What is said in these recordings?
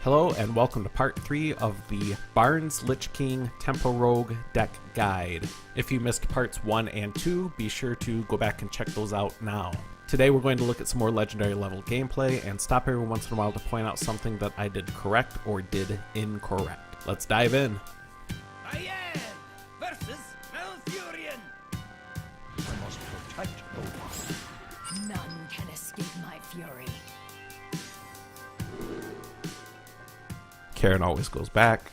Hello and welcome to part 3 of the Barnes Lich King Tempo Rogue deck guide. If you missed parts 1 and 2, be sure to go back and check those out now. Today we're going to look at some more legendary level gameplay and stop every once in a while to point out something that I did correct or did incorrect. Let's dive in. I am versus Malfurion. I must protect the one. None can escape my fury. Karen always goes back.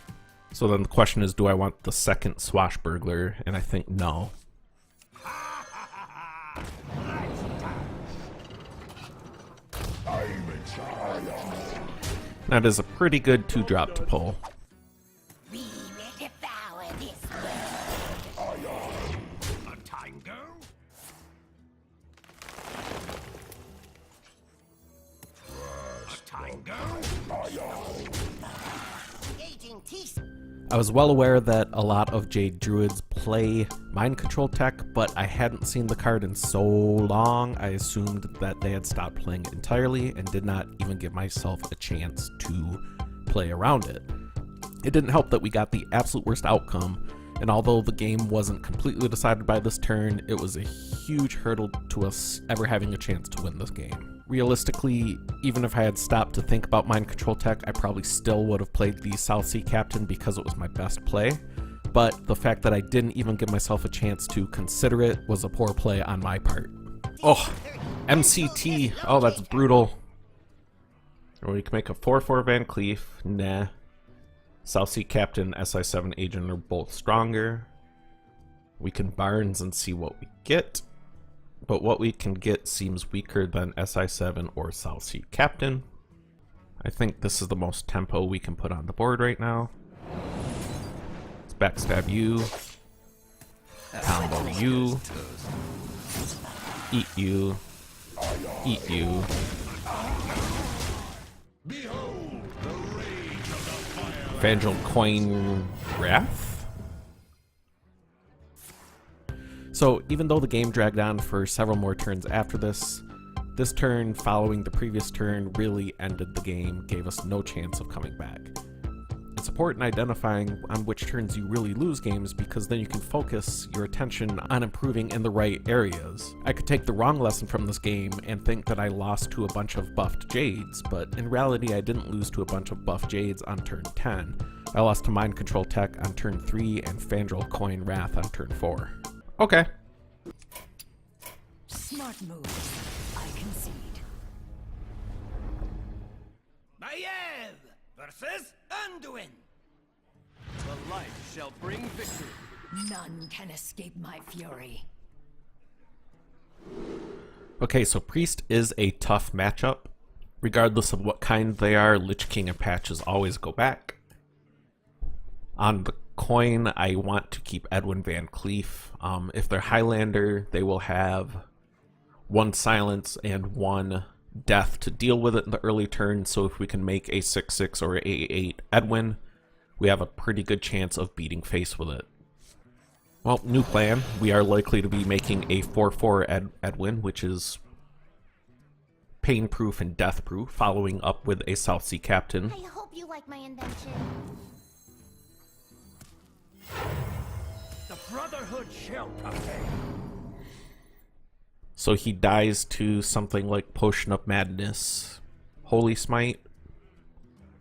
So then the question is, do I want the second swashbuckler? And I think no. That is a pretty good 2-drop to pull. We will devour this world. A tango? A tango? Engaging teeth. I was well aware that a lot of Jade Druids play mind control tech, but I hadn't seen the card in so long, I assumed that they had stopped playing it entirely and did not even give myself a chance to play around it. It didn't help that we got the absolute worst outcome, and although the game wasn't completely decided by this turn, it was a huge hurdle to us ever having a chance to win this game. Realistically, even if I had stopped to think about mind control tech, I probably still would have played the South Sea Captain because it was my best play, but the fact that I didn't even give myself a chance to consider it was a poor play on my part. Oh, MCT, oh that's brutal. Or we can make a 4/4 Van Cleef, nah. South Sea Captain, SI7 Agent are both stronger. We can Barnes and see what we get. But what we can get seems weaker than SI7 or South Sea Captain. I think this is the most tempo we can put on the board right now. Let's backstab you. Combo you. Eat you. Eat you. Evangel Coin Wrath? So even though the game dragged on for several more turns after this turn following the previous turn really ended the game, gave us no chance of coming back. It's important identifying on which turns you really lose games because then you can focus your attention on improving in the right areas. I could take the wrong lesson from this game and think that I lost to a bunch of buffed Jades, but in reality I didn't lose to a bunch of buffed Jades on turn 10. I lost to Mind Control Tech on turn 3 and Fandral Coin Wrath on turn 4. Okay. Smart move. I concede. Maiev versus Anduin. The light shall bring victory. None can escape my fury. Okay, so Priest is a tough matchup. Regardless of what kind they are, Lich King and Patches always go back. On the coin, I want to keep Edwin Van Cleef. If they're Highlander, they will have 1 silence and 1 death to deal with it in the early turn, so if we can make a 6/6 or a 8/8 Edwin, we have a pretty good chance of beating face with it. Well, new plan. We are likely to be making a 4/4 Edwin, which is pain-proof and death-proof, following up with a South Sea Captain. I hope you like my invention. The Brotherhood shall prevail. So he dies to something like Potion of Madness, Holy Smite,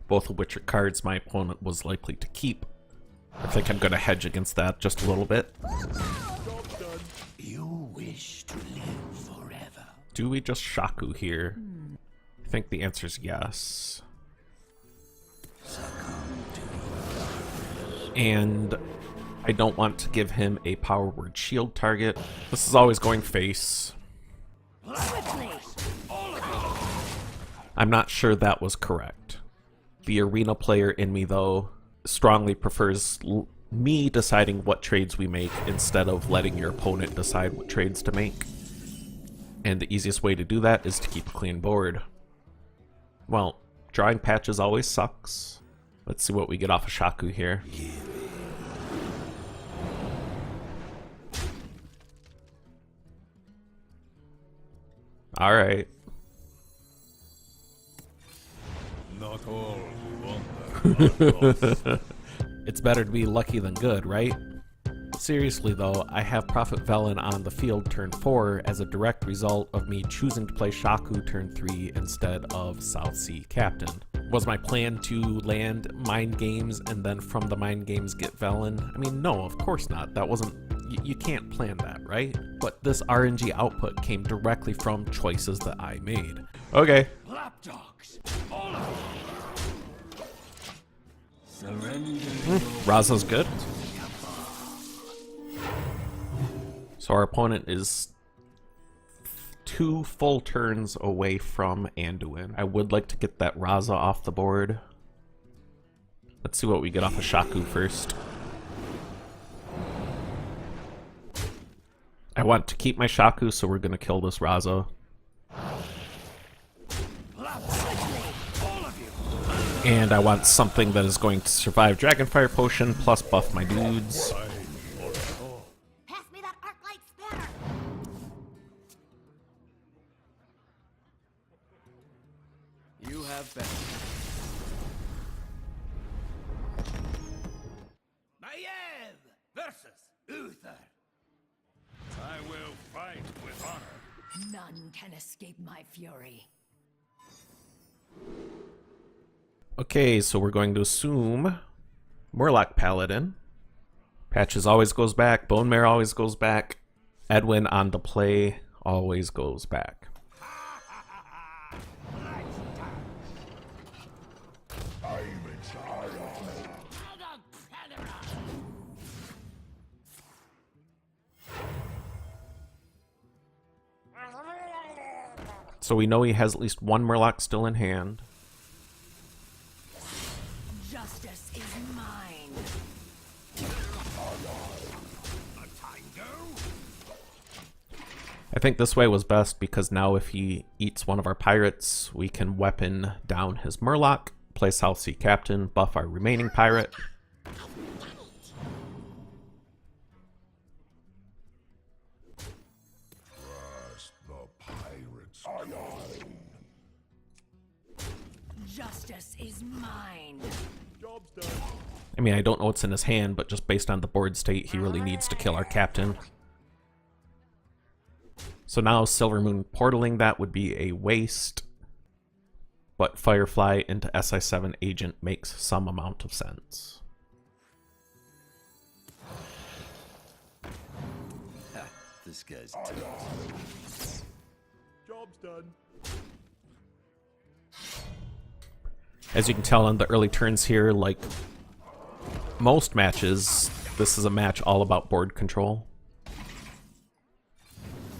both of which are cards my opponent was likely to keep. I think I'm going to hedge against that just a little bit. You wish to live forever. Do we just Shaku here? I think the answer is yes. And I don't want to give him a power word shield target. This is always going face. I'm not sure that was correct. The arena player in me, though, strongly prefers me deciding what trades we make instead of letting your opponent decide what trades to make. And the easiest way to do that is to keep a clean board. Well, drawing Patches always sucks. Let's see what we get off of Shaku here. Alright. Not all who want It's better to be lucky than good, right? Seriously though, I have Prophet Velen on the field turn 4 as a direct result of me choosing to play Shaku turn 3 instead of South Sea Captain. Was my plan to land Mind Games and then from the Mind Games get Velen? I mean, no, of course not. That wasn't... You can't plan that, right? But this RNG output came directly from choices that I made. Okay. Lapdogs, all of you. Surrender. Raza's good. So our opponent is 2 full turns away from Anduin. I would like to get that Raza off the board. Let's see what we get off of Shaku first. I want to keep my Shaku, so we're going to kill this Raza. And I want something that is going to survive Dragonfire Potion, plus buff my dudes. Pass me that arc light spanner. You have been. Maiev versus Uther. I will fight with honor. None can escape my fury. Okay, so we're going to assume Murloc Paladin. Patches always goes back. Bone Mare always goes back. Edwin on the play always goes back. So we know he has at least one Murloc still in hand. Justice is mine. I think this way was best because now if he eats one of our pirates, we can weapon down his Murloc, play South Sea Captain, buff our remaining pirate. Justice is mine. Job's done. I mean, I don't know what's in his hand, but just based on the board state, he really needs to kill our captain. So now Silver Moon portaling that would be a waste, but Firefly into SI7 Agent makes some amount of sense. This guy's tough. Job's done. As you can tell on the early turns here, like most matches, this is a match all about board control.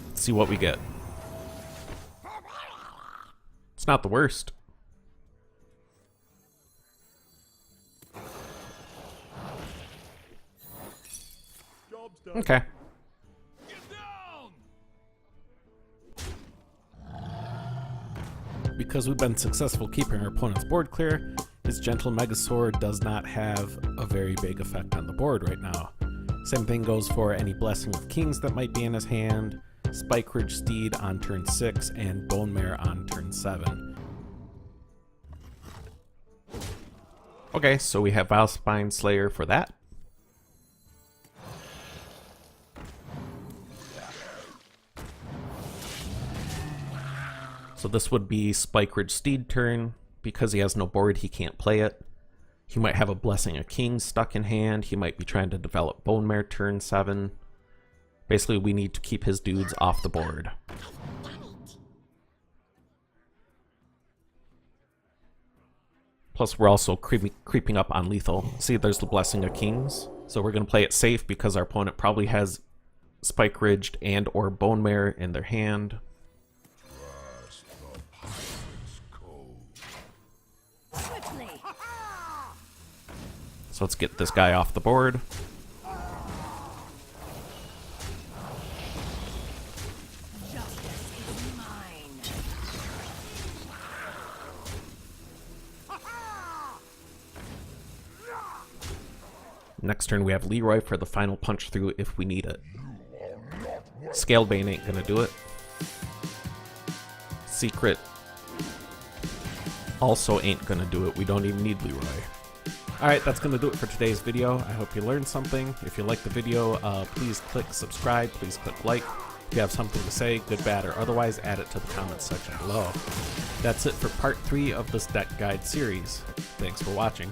Let's see what we get. It's not the worst. Job's done. Okay. Because we've been successful keeping our opponent's board clear, his Gentle Megasaur does not have a very big effect on the board right now. Same thing goes for any Blessing of Kings that might be in his hand, Spike Ridge Steed on turn 6, and Bone Mare on turn 7. Okay, so we have Vilespine Slayer for that. So this would be Spike Ridge Steed turn. Because he has no board, he can't play it. He might have a Blessing of Kings stuck in hand. He might be trying to develop Bone Mare turn 7. Basically, we need to keep his dudes off the board. Plus, we're also creeping up on lethal. See, there's the Blessing of Kings. So we're going to play it safe because our opponent probably has Spike Ridged and or Bone Mare in their hand. So let's get this guy off the board. Justice is mine. Next turn we have Leroy for the final punch through if we need it. Scalebane ain't gonna do it. Secret also ain't gonna do it. We don't even need Leroy. Alright, that's going to do it for today's video. I hope you learned something. If you liked the video, please click subscribe, please click like. If you have something to say, good, bad, or otherwise, add it to the comments section below. That's it for part 3 of this deck guide series. Thanks for watching.